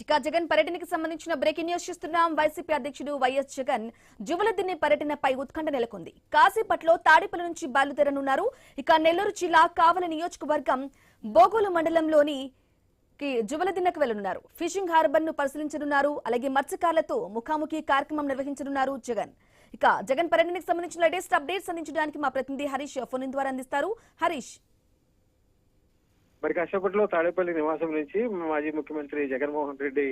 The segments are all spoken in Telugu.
ఇక జగన్ పర్యటనకి సంబంధించిన బ్రేకింగ్ న్యూస్ చూస్తున్నాం. వైసీపీ అధ్యక్షుడు వైఎస్ జగన్ జువలదిన్నె పర్యటనపై ఉత్కంఠ నెలకొంది. కాసేపట్లో తాడేపల్లి నుంచి బయలుదేరనున్నారు. ఇక నెల్లూరు జిల్లా కావలి నియోజకవర్గం బోగోలు మండలంలోని జువలదిన్నెకు వెళ్లనున్నారు. ఫిషింగ్ హార్బర్ ను పరిశీలించనున్నారు. అలాగే మత్స్యకారులతో ముఖాముఖి కార్యక్రమం నిర్వహించనున్నారు జగన్. ఇక జగన్ పర్యటనకు సంబంధించిన లేటెస్ట్ అప్డేట్స్ అందించడానికి మా ప్రతినిధి హరీష్ ఫోన్ ద్వారా అందిస్తారు. హరీష్, మరి కాసేపట్లో తాడేపల్లి నివాసం నుంచి మాజీ ముఖ్యమంత్రి జగన్మోహన్ రెడ్డి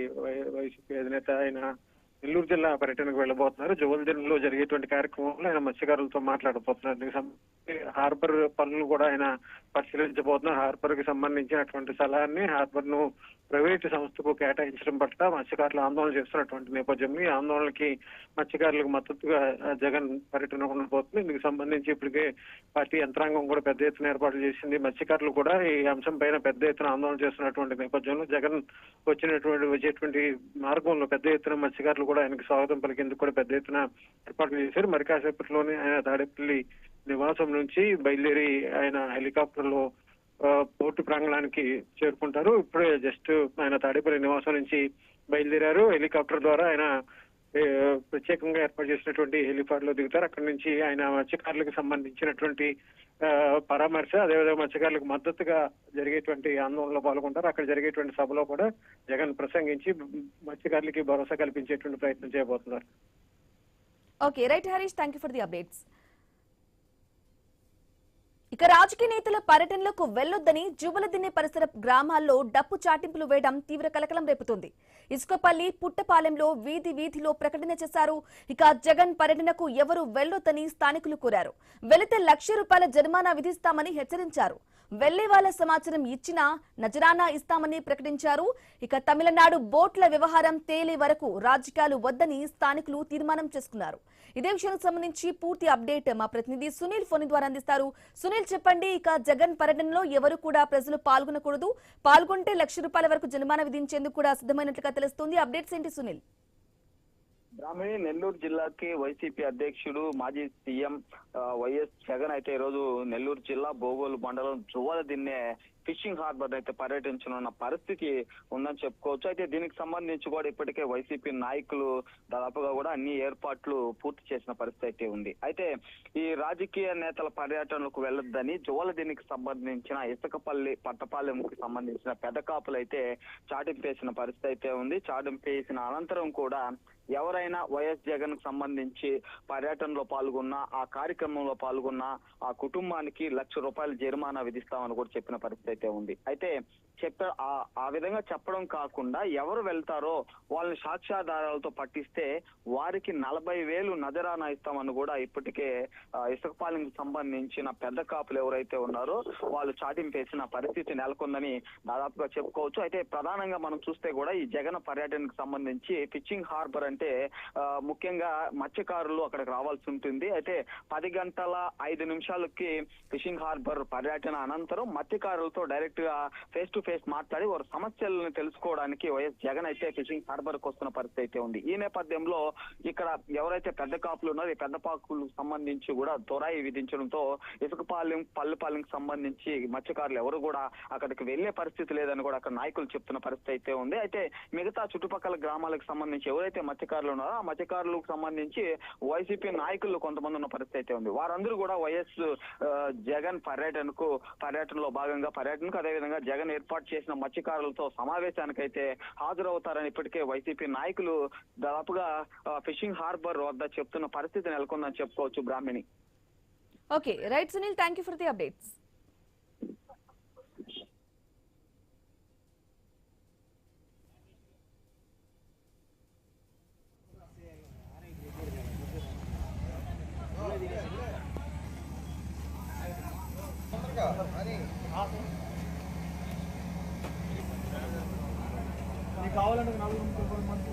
వైసీపీ అధినేత ఆయన నెల్లూరు జిల్లా పర్యటనకు వెళ్లబోతున్నారు. జువలదిన్నెలో జరిగేటువంటి కార్యక్రమంలో ఆయన మత్స్యకారులతో మాట్లాడబోతున్నారు. హార్బర్ పనులు కూడా ఆయన పరిశీలించబోతున్నారు. హార్బర్ కి సంబంధించినటువంటి స్థలాన్ని హార్బర్ ను ప్రైవేటు సంస్థకు కేటాయించడం పట్ల మత్స్యకారులు ఆందోళన చేస్తున్నటువంటి నేపథ్యంలో ఈ ఆందోళనకి మత్స్యకారులకు మద్దతుగా జగన్ పర్యటన ఉండబోతుంది. ఇందుకు సంబంధించి ఇప్పటికే పార్టీ యంత్రాంగం కూడా పెద్ద ఎత్తున ఏర్పాట్లు చేసింది. మత్స్యకారులు కూడా ఈ అంశం పైన పెద్ద ఎత్తున ఆందోళన చేస్తున్నటువంటి నేపథ్యంలో జగన్ వచ్చేటువంటి మార్గంలో పెద్ద ఎత్తున మత్స్యకారులు కూడా ఆయనకు స్వాగతం పలికేందుకు కూడా పెద్ద ఎత్తున ఏర్పాట్లు చేశారు. మరి కాసేపట్లోనే ఆయన తాడేపల్లి నివాసం నుంచి బయలుదేరి ఆయన హెలికాప్టర్ లో పోర్టు ప్రాంగణానికి చేరుకుంటారు. ఇప్పుడే జస్ట్ ఆయన తాడేపల్లి నివాసం నుంచి బయలుదేరారు. హెలికాప్టర్ ద్వారా ఆయన ప్రత్యేకంగా ఏర్పాటు చేసినటువంటి హెలిపాడ్ లో దిగుతారు. అక్కడి నుంచి ఆయన మత్స్యకారులకు సంబంధించినటువంటి పరామర్శ, అదేవిధంగా మత్స్యకారులకు మద్దతుగా జరిగేటువంటి ఆందోళనలో పాల్గొంటారు. అక్కడ జరిగేటువంటి సభలో కూడా జగన్ ప్రసంగించి మత్స్యకారులకి భరోసా కల్పించేటువంటి ప్రయత్నం చేయబోతున్నారు. Okay, right Harish, thank you for the updates. ఇక రాజకీయ నేతల పర్యటనలకు వెళ్లొద్దని జువలదిన్నె పరిసర గ్రామాల్లో డప్పు చాటింపులు వేయడం తీవ్ర కలకలం రేపుతోంది. ఇసుకపల్లి, పుట్టపాలెంలో వీధిలో ప్రకటన చేశారు. ఇక జగన్ పర్యటనకు ఎవరు వెళ్లొద్దని స్థానికులు కోరారు. వెళితే ₹1,00,000 జరిమానా విధిస్తామని హెచ్చరించారు. వెళ్లే వాళ్ళ సమాచారం ఇచ్చినా నజరానా ఇస్తామని ప్రకటించారు. ఇక తమిళనాడు బోట్ల వ్యవహారం తేలే వరకు రాజకీయాలు వద్దని స్థానికులు తీర్మానం చేసుకున్నారు. ఇదే విషయానికి సంబంధించి పూర్తి అప్డేట్ మా ప్రతినిధి సునీల్ ఫోన్ ద్వారా అందిస్తారు. సునీల్, చెప్పండి. ఇక జగన్ పర్యటనలో ఎవరు కూడా ప్రజలు పాల్గొనకూడదు, పాల్గొంటే ₹1,00,000 వరకు జరిమానా విధించేందుకు కూడా సిద్ధమైనట్లుగా తెలుస్తోంది. అప్డేట్స్ ఏంటి సునీల్? బ్రాహ్మణి, నెల్లూరు జిల్లాకి వైసీపీ అధ్యక్షుడు మాజీ సీఎం వైఎస్ జగన్ అయితే ఈరోజు నెల్లూరు జిల్లా బోగోలు మండలం జువలదిన్నె ఫిషింగ్ హార్బర్ అయితే పర్యటించనున్న పరిస్థితి ఉందని చెప్పుకోవచ్చు. అయితే దీనికి సంబంధించి కూడా ఇప్పటికే వైసీపీ నాయకులు దాదాపుగా కూడా అన్ని ఏర్పాట్లు పూర్తి చేసిన పరిస్థితి అయితే ఉంది. అయితే ఈ రాజకీయ నేతల పర్యటనలకు వెళ్లొద్దని జువలదిన్నెకి సంబంధించిన ఇసుకపల్లి, పట్టపాలెంకి సంబంధించిన పెద్ద కాపులు అయితే చాటింపేసిన పరిస్థితి అయితే ఉంది. చాటింపేసిన అనంతరం కూడా ఎవరైనా వైఎస్ జగన్ కు సంబంధించి పర్యటనలో పాల్గొన్న, ఆ కార్యక్రమంలో పాల్గొన్న ఆ కుటుంబానికి ₹1,00,000 జరిమానా విధిస్తామని కూడా చెప్పిన పరిస్థితి అయితే ఉంది. అయితే ఆ విధంగా చెప్పడం కాకుండా ఎవరు వెళ్తారో వాళ్ళని సాక్ష్యాధారాలతో పట్టిస్తే వారికి 40,000 నజరానా ఇస్తామని కూడా ఇప్పటికే ఇసుకపాలెంకి సంబంధించిన పెద్ద కాపులు ఎవరైతే ఉన్నారో వాళ్ళు చాటింపేసిన పరిస్థితి నెలకొందని దాదాపుగా చెప్పుకోవచ్చు. అయితే ప్రధానంగా మనం చూస్తే కూడా ఈ జగన్ పర్యటనకు సంబంధించి ఫిషింగ్ హార్బర్ అంటే ముఖ్యంగా మత్స్యకారులు అక్కడికి రావాల్సి ఉంటుంది. అయితే 10:05 ఫిషింగ్ హార్బర్ పర్యటన అనంతరం మత్స్యకారులతో డైరెక్ట్ గా ఫేస్ టు ఫేస్ మాట్లాడి వారి సమస్యలను తెలుసుకోవడానికి వైఎస్ జగన్ అయితే ఫిషింగ్ హార్బర్ కు వస్తున్న పరిస్థితి అయితే ఉంది. ఈ నేపథ్యంలో ఇక్కడ ఎవరైతే పెద్ద కాపులు ఉన్నారో ఈ పెద్ద కాపులకు సంబంధించి కూడా దొరాయి విధించడంతో ఇసుకపాలెం, పల్లెపాలెంకి సంబంధించి మత్స్యకారులు ఎవరు కూడా అక్కడికి వెళ్లే పరిస్థితి లేదని కూడా అక్కడ నాయకులు చెప్తున్న పరిస్థితి అయితే ఉంది. అయితే మిగతా చుట్టుపక్కల గ్రామాలకు సంబంధించి ఎవరైతే మత్స్యకారులు ఉన్నారో ఆ మత్స్యకారులకు సంబంధించి వైసీపీ నాయకులు కొంతమంది ఉన్న పరిస్థితి అయితే ఉంది. వారందరూ కూడా వైఎస్ జగన్ పర్యటనలో భాగంగా అదేవిధంగా జగన్ ఏర్పాటు చేసిన మత్స్యకారులతో సమావేశానికైతే హాజరవుతారని ఇప్పటికే వైసీపీ నాయకులు దాదాపుగా ఫిషింగ్ హార్బర్ వద్ద చెప్తున్న పరిస్థితి నెలకొందని చెప్పుకోవచ్చు. Brahmani. Okay, right Sunil, thank you for the updates. కావాలంటే 4 మంది